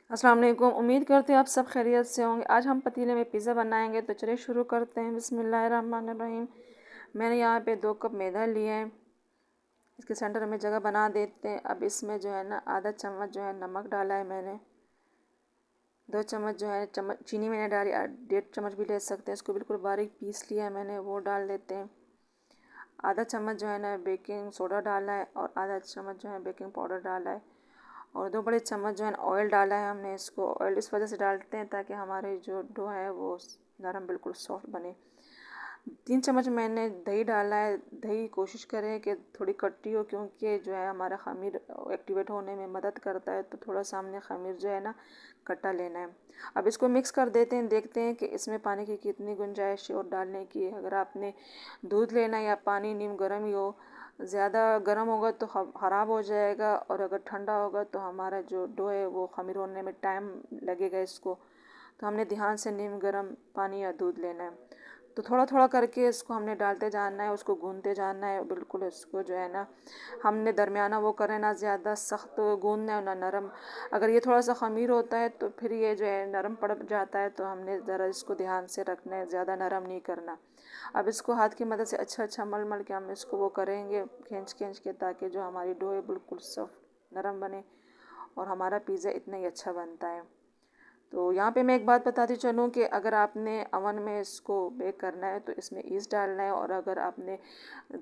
अस्सलाम वालेकुम। उम्मीद करते हैं आप सब खैरियत से होंगे। आज हम पतीले में पिज़्ज़ा बनाएंगे, तो चलिए शुरू करते हैं। बिस्मिल्लाहिर्रहमानिर्रहीम। मैंने यहाँ पे 2 कप मैदा लिया है। इसके सेंटर में जगह बना देते हैं। अब इसमें जो है ना आधा चम्मच जो है नमक डाला है मैंने। 2 चम्मच जो है चीनी मैंने डाली, 1.5 चम्मच भी ले सकते हैं। इसको बिल्कुल बारीक पीस लिया है मैंने, वो डाल देते हैं। आधा चम्मच जो है ना बेकिंग सोडा डाला है और आधा चम्मच जो है बेकिंग पाउडर डाला है और 2 बड़े चम्मच जो है ऑयल डाला है हमने। इसको ऑयल इस वजह से डालते हैं ताकि हमारे जो डो है वो नरम बिल्कुल सॉफ्ट बने। 3 चम्मच मैंने दही डाला है। दही कोशिश करें कि थोड़ी खट्टी हो, क्योंकि जो है हमारा खमीर एक्टिवेट होने में मदद करता है, तो थोड़ा सा हमने खमीर जो है ना खट्टा लेना है। अब इसको मिक्स कर देते हैं, देखते हैं कि इसमें पानी की कितनी गुंजाइश है और डालने की। अगर आपने दूध लेना या पानी नीम गर्म ही हो, ज़्यादा गर्म होगा तो ख़राब हो जाएगा और अगर ठंडा होगा तो हमारा जो डो है वो खमीर होने में टाइम लगेगा इसको। तो हमने ध्यान से नीम गर्म पानी या दूध लेना है। तो थोड़ा थोड़ा करके इसको हमने डालते जाना है, उसको गूंदते जाना है। बिल्कुल इसको जो है ना हमने दरमियाना वो करें, ना ज़्यादा सख्त गूंदना है ना नरम। अगर ये थोड़ा सा खमीर होता है तो फिर ये जो है नरम पड़ जाता है, तो हमने ज़रा इसको ध्यान से रखना है, ज़्यादा नरम नहीं करना। अब इसको हाथ की मदद से अच्छा अच्छा मल मल के हम इसको वो करेंगे, खींच खींच के, ताकि जो हमारी डो है बिल्कुल सॉफ्ट नरम बने और हमारा पिज़्ज़ा इतना ही अच्छा बनता है। तो यहाँ पे मैं एक बात बताती चलूँ कि अगर आपने अवन में इसको बेक करना है तो इसमें ईस्ट डालना है, और अगर आपने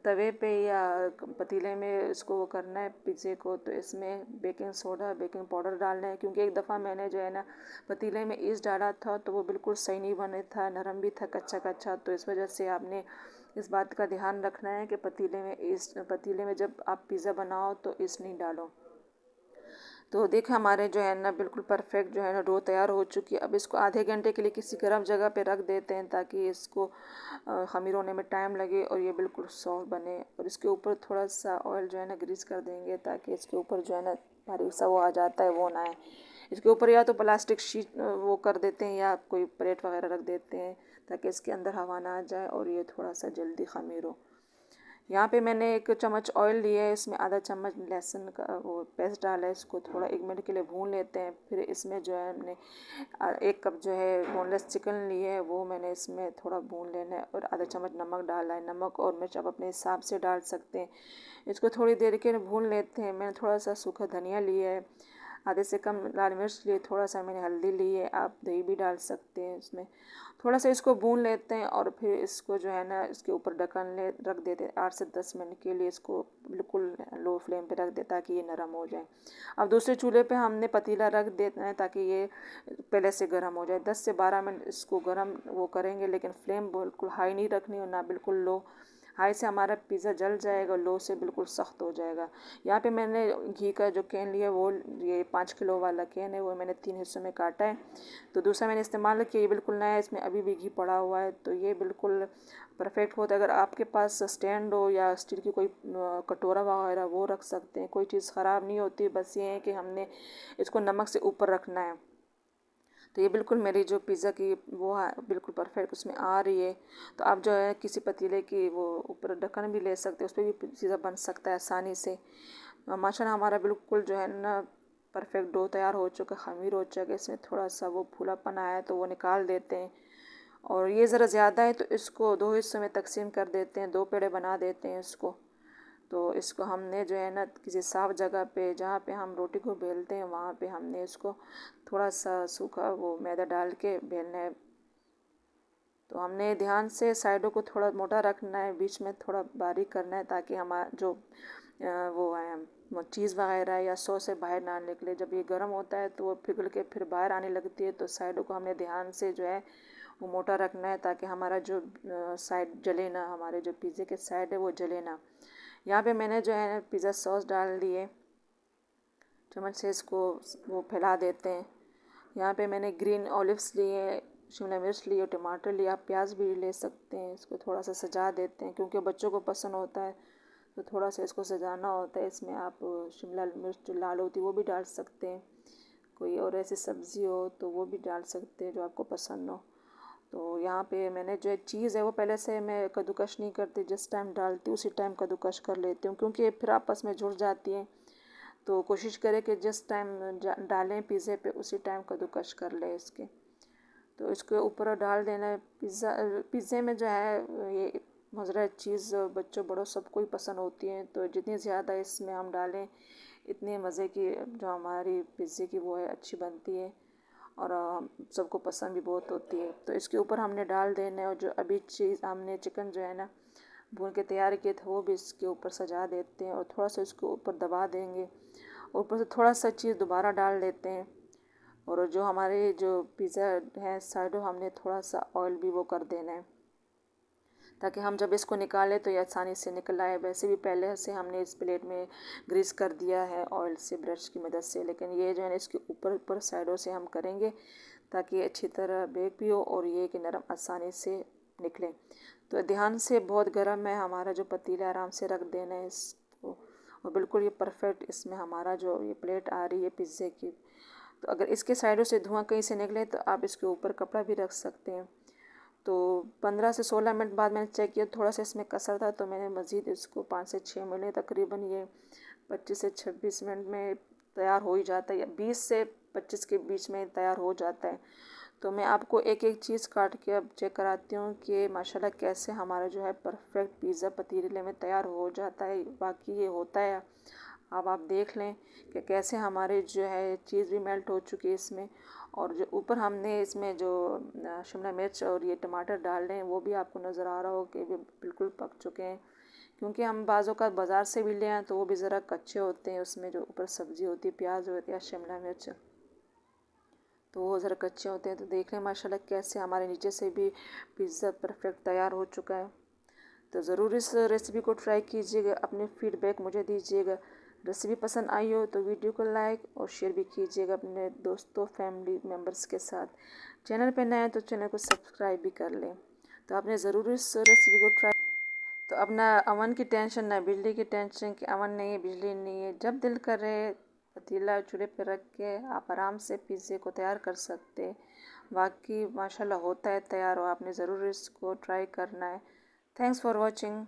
तवे पे या पतीले में इसको वो करना है पिज़्ज़े को, तो इसमें बेकिंग सोडा बेकिंग पाउडर डालना है। क्योंकि एक दफ़ा मैंने जो है ना पतीले में ईस्ट डाला था तो वो बिल्कुल सही नहीं बने था, नरम भी था, कच्चा कच्चा। तो इस वजह से आपने इस बात का ध्यान रखना है कि पतीले में जब आप पिज़्ज़ा बनाओ तो ईस्ट नहीं डालो। तो देखो हमारे जो है ना बिल्कुल परफेक्ट जो है ना डो तैयार हो चुकी है। अब इसको आधे घंटे के लिए किसी गर्म जगह पे रख देते हैं, ताकि इसको खमीर होने में टाइम लगे और ये बिल्कुल सॉफ्ट बने। और इसके ऊपर थोड़ा सा ऑयल जो है ना ग्रीस कर देंगे, ताकि इसके ऊपर जो है ना बारीक सा वो आ जाता है वो ना आए। इसके ऊपर या तो प्लास्टिक शीट वो कर देते हैं या कोई प्लेट वगैरह रख देते हैं, ताकि इसके अंदर हवा ना आ जाए और ये थोड़ा सा जल्दी खमीर हो। यहाँ पे मैंने 1 चम्मच ऑयल लिया है, इसमें आधा चम्मच लहसुन का वो पेस्ट डाला है। इसको थोड़ा 1 मिनट के लिए भून लेते हैं। फिर इसमें जो है हमने 1 कप जो है बोनलेस चिकन लिए है, वो मैंने इसमें थोड़ा भून लेना है और आधा चम्मच नमक डाला है। नमक और मिर्च आप अपने हिसाब से डाल सकते हैं। इसको थोड़ी देर के लिए भून लेते हैं। मैंने थोड़ा सा सूखा धनिया लिया है, आधे से कम लाल मिर्च लिए, थोड़ा सा मैंने हल्दी ली है। आप दही भी डाल सकते हैं इसमें। थोड़ा सा इसको भून लेते हैं और फिर इसको जो है ना इसके ऊपर ढक्कन रख देते हैं 8 से 10 मिनट के लिए। इसको बिल्कुल लो फ्लेम पे रख दे ताकि ये नरम हो जाए। अब दूसरे चूल्हे पे हमने पतीला रख देना है ताकि ये पहले से गर्म हो जाए। 10 से 12 मिनट इसको गर्म वो करेंगे, लेकिन फ्लेम बिल्कुल हाई नहीं रखनी और ना बिल्कुल लो। हाई से हमारा पिज़्ज़ा जल जाएगा, लो से बिल्कुल सख्त हो जाएगा। यहाँ पे मैंने घी का जो कैन लिया वो ये 5 किलो वाला कैन है, वो मैंने 3 हिस्सों में काटा है। तो दूसरा मैंने इस्तेमाल किया, ये बिल्कुल नया है, इसमें अभी भी घी पड़ा हुआ है, तो ये बिल्कुल परफेक्ट होता है। अगर आपके पास स्टैंड हो या स्टील की कोई कटोरा वगैरह वो रख सकते हैं, कोई चीज़ ख़राब नहीं होती। बस ये है कि हमने इसको नमक से ऊपर रखना है। तो ये बिल्कुल मेरी जो पिज़्ज़ा की वो है बिल्कुल परफेक्ट उसमें आ रही है। तो आप जो है किसी पतीले की वो ऊपर ढक्कन भी ले सकते हैं, उस पर भी पिज़्ज़ा बन सकता है आसानी से। माशाल्लाह हमारा बिल्कुल जो है ना परफेक्ट डो तैयार हो चुका, खमीर हो चुका है। इसमें थोड़ा सा वो फूलापन आया है तो वो निकाल देते हैं। और ये ज़रा ज़्यादा है तो इसको 2 हिस्सों में तकसीम कर देते हैं, 2 पेड़े बना देते हैं इसको। तो इसको हमने जो है ना किसी साफ़ जगह पे, जहाँ पे हम रोटी को बेलते हैं, वहाँ पे हमने इसको थोड़ा सा सूखा वो मैदा डाल के बेलना है। तो हमने ध्यान से साइडों को थोड़ा मोटा रखना है, बीच में थोड़ा बारीक करना है, ताकि हमारा जो वो है चीज़ वगैरह या सॉस से बाहर ना निकले। जब ये गर्म होता है तो वो पिघल के फिर बाहर आने लगती है। तो साइडों को हमने ध्यान से जो है वो मोटा रखना है, ताकि हमारा जो साइड जले ना, हमारे जो पिज़्ज़े के साइड है वो जले ना। यहाँ पे मैंने जो है पिज़्ज़ा सॉस डाल दिए, चम्मच से इसको वो फैला देते हैं। यहाँ पे मैंने ग्रीन ऑलिव्स लिए, शिमला मिर्च लिए, टमाटर लिया, आप प्याज भी ले सकते हैं। इसको थोड़ा सा सजा देते हैं क्योंकि बच्चों को पसंद होता है, तो थोड़ा सा इसको सजाना होता है। इसमें आप शिमला मिर्च जो लाल होती है वो भी डाल सकते हैं, कोई और ऐसी सब्ज़ी हो तो वो भी डाल सकते हैं जो आपको पसंद हो। तो यहाँ पे मैंने जो चीज़ है वो पहले से मैं कद्दूकश नहीं करती, जिस टाइम डालती हूँ उसी टाइम कद्दूकश कर लेती हूँ, क्योंकि फिर आपस में जुड़ जाती हैं। तो कोशिश करें कि जिस टाइम डालें पिज़्ज़े पे उसी टाइम कद्दूकस कर लें इसके। तो इसके ऊपर डाल देना है। पिज़्ज़े में जो है ये मोज़रेला चीज़ बच्चों बड़ों सबको ही पसंद होती है, तो जितनी ज़्यादा इसमें हम डालें इतने मज़े की जो हमारी पिज़्ज़े की वो है अच्छी बनती है और सबको पसंद भी बहुत होती है। तो इसके ऊपर हमने डाल देना है और जो अभी चीज़ हमने चिकन जो है ना भून के तैयार किए थे वो भी इसके ऊपर सजा देते हैं और थोड़ा सा इसके ऊपर दबा देंगे। ऊपर से थोड़ा सा चीज़ दोबारा डाल देते हैं और जो हमारे जो पिज़्ज़ा है साइडों हमने थोड़ा सा ऑयल भी वो कर देना है ताकि हम जब इसको निकालें तो ये आसानी से निकल आए। वैसे भी पहले से हमने इस प्लेट में ग्रीस कर दिया है ऑयल से ब्रश की मदद से, लेकिन ये जो है ना इसके ऊपर ऊपर साइडों से हम करेंगे ताकि ये अच्छी तरह बेक भी हो और ये कि नरम आसानी से निकले। तो ध्यान से, बहुत गर्म है हमारा जो पतीला, आराम से रख देना है इसको और बिल्कुल ये परफेक्ट इसमें हमारा जो ये प्लेट आ रही है पिज़्ज़े की। तो अगर इसके साइडों से धुआं कहीं से निकले तो आप इसके ऊपर कपड़ा भी रख सकते हैं। तो 15 से 16 मिनट बाद मैंने चेक किया, थोड़ा सा इसमें कसर था तो मैंने मज़ीद इसको 5 से 6 मिनट, तकरीबन ये 25 से 26 मिनट में तैयार हो ही जाता है या 20 से 25 के बीच में तैयार हो जाता है। तो मैं आपको एक एक चीज़ काट के अब चेक कराती हूँ कि माशाल्लाह कैसे हमारा जो है परफेक्ट पिज़्ज़ा पतीले में तैयार हो जाता है। बाकी ये होता है, अब आप देख लें कि कैसे हमारे जो है चीज़ भी मेल्ट हो चुकी है इसमें और जो ऊपर हमने इसमें जो शिमला मिर्च और ये टमाटर डाल रहे हैं वो भी आपको नज़र आ रहा हो कि भी बिल्कुल पक चुके हैं, क्योंकि हम बाज़ों का बाज़ार से भी ले आए तो वो भी ज़रा कच्चे होते हैं। उसमें जो ऊपर सब्ज़ी होती है, प्याज होती है या शिमला मिर्च, तो वो ज़रा कच्चे होते हैं। तो देख लें माशाल्लाह कैसे हमारे नीचे से भी पिज़्ज़ा परफेक्ट तैयार हो चुका है। तो ज़रूर इस रेसिपी को ट्राई कीजिएगा, अपने फीडबैक मुझे दीजिएगा। रेसिपी पसंद आई हो तो वीडियो को लाइक और शेयर भी कीजिएगा अपने दोस्तों फैमिली मेम्बर्स के साथ। चैनल पे नए हैं तो चैनल को सब्सक्राइब भी कर लें। तो आपने ज़रूर इस रेसिपी को ट्राई। तो अब ना अवन की टेंशन, ना बिजली की टेंशन कि अवन नहीं है, बिजली नहीं है। जब दिल करे पतीला चूल्हे पे रख के आप आराम से पिज़्ज़े को तैयार कर सकते हैं। बाकी माशाल्लाह होता है तैयार, हो आपने ज़रूर इसको ट्राई करना है। Thanks for watching.